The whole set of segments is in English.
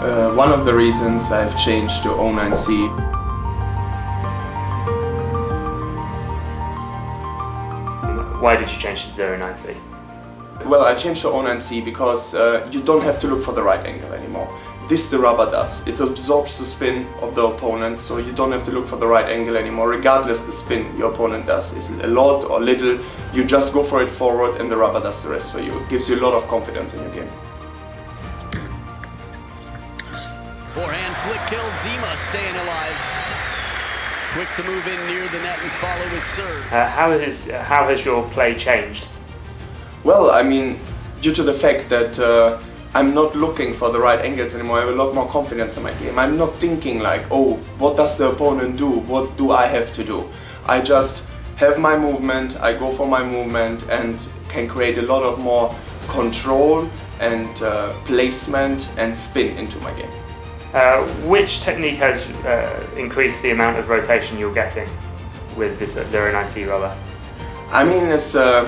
One of the reasons I've changed to 09C. Why did you change to 09C? Well, I changed to 09C because you don't have to look for the right angle anymore. This the rubber does. It absorbs the spin of the opponent, so you don't have to look for the right angle anymore. Regardless the spin your opponent does, is it a lot or little, you just go for it forward and the rubber does the rest for you. It gives you a lot of confidence in your game. Forehand flick kill, Dima staying alive. Quick to move in near the net and follow his serve. How has your play changed? Well, I mean, due to the fact that I'm not looking for the right angles anymore, I have a lot more confidence in my game. I'm not thinking like, oh, what does the opponent do? What do I have to do? I just have my movement, I go for my movement and can create a lot of more control and placement and spin into my game. Which technique has increased the amount of rotation you're getting with this 09C rubber? I mean, it's a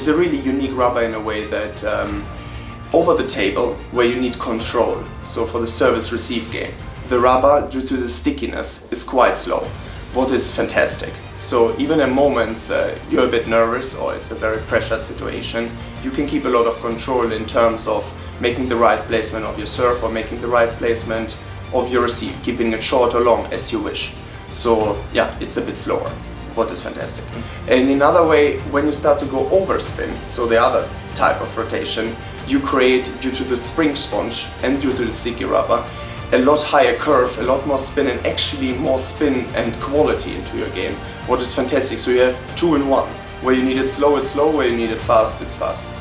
really unique rubber in a way that over the table where you need control, so for the service-receive game, the rubber, due to the stickiness, is quite slow, what is fantastic. So even in moments you're a bit nervous or it's a very pressured situation, you can keep a lot of control in terms of making the right placement of your serve or making the right placement of your receive, keeping it short or long as you wish. So yeah, it's a bit slower, what is fantastic. And in another way, when you start to go overspin, so the other type of rotation, you create, due to the spring sponge and due to the sticky rubber, a lot higher curve, a lot more spin and actually more spin and quality into your game, what is fantastic. So you have 2 in 1. Where you need it slow, it's slow. Where you need it fast, it's fast.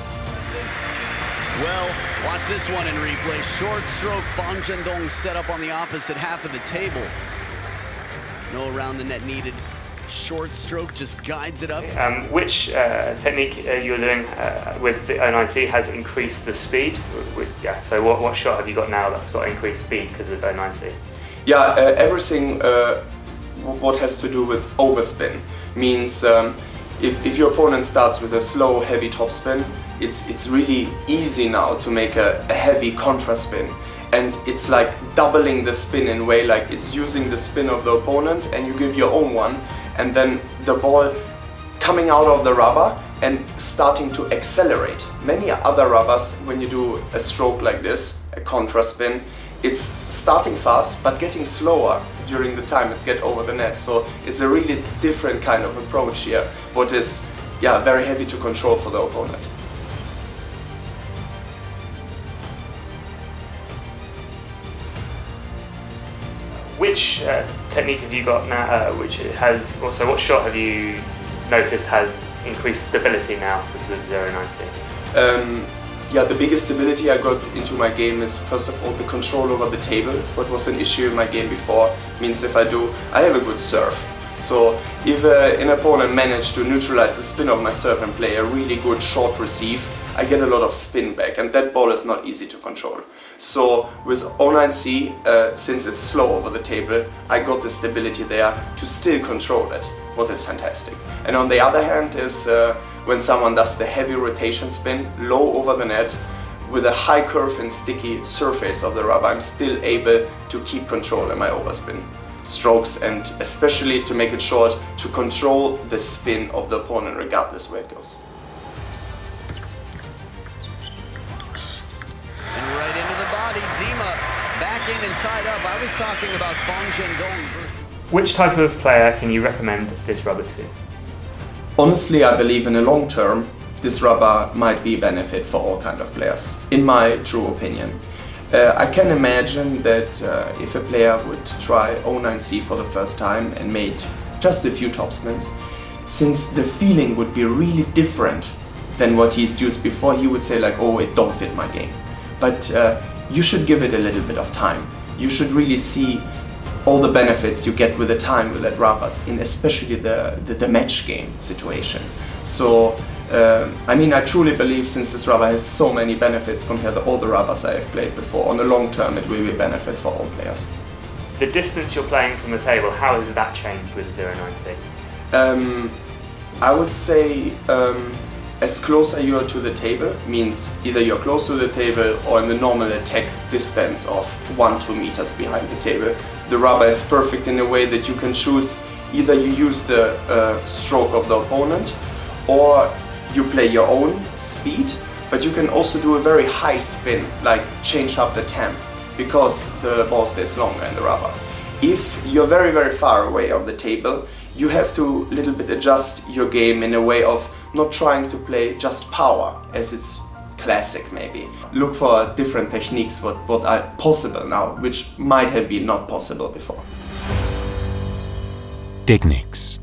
Well, watch this one in replay. Short stroke, Fang Zhendong set up on the opposite half of the table. No around the net needed. Short stroke just guides it up. Which technique you're doing with the 09C has increased the speed? Yeah. So what shot have you got now that's got increased speed because of 09C? Yeah, everything what has to do with overspin means if your opponent starts with a slow, heavy topspin, it's really easy now to make a heavy contra spin. And it's like doubling the spin in a way, like it's using the spin of the opponent and you give your own one, and then the ball coming out of the rubber and starting to accelerate. Many other rubbers, when you do a stroke like this, a contra spin, it's starting fast but getting slower during the time it's get over the net. So it's a really different kind of approach here, what is very heavy to control for the opponent. Which technique have you got now, which has also, what shot have you noticed has increased stability now because of 09C? The biggest stability I got into my game is first of all the control over the table. What was an issue in my game before means I have a good serve. So if an opponent managed to neutralize the spin of my serve and play a really good short receive, I get a lot of spin back and that ball is not easy to control. So with 09C, since it's slow over the table, I got the stability there to still control it, what is fantastic. And on the other hand is when someone does the heavy rotation spin, low over the net, with a high curve and sticky surface of the rubber, I'm still able to keep control in my overspin strokes and especially to make it short, to control the spin of the opponent regardless where it goes. And right into the body, Dima back in and tied up. I was talking about Fang Zhendong versus... Which type of player can you recommend this rubber to? Honestly, I believe in the long term, this rubber might be a benefit for all kind of players, in my true opinion. I can imagine that if a player would try 09C for the first time and made just a few topspins, since the feeling would be really different than what he's used before, he would say like, oh, it don't fit my game. But you should give it a little bit of time. You should really see all the benefits you get with the time with that rubbers, in especially the match game situation. So I truly believe since this rubber has so many benefits compared to all the rubbers I have played before, on the long term it will be a benefit for all players. The distance you're playing from the table, how has that changed with 09C? I would say as closer you are to the table, means either you're close to the table or in the normal attack distance of 1-2 meters behind the table. The rubber is perfect in a way that you can choose either you use the stroke of the opponent or you play your own speed, but you can also do a very high spin, like change up the temp, because the ball stays longer in the rubber. If you're very, very far away of the table, you have to little bit adjust your game in a way of not trying to play just power, as it's classic maybe. Look for different techniques what are possible now, which might have been not possible before. Techniques.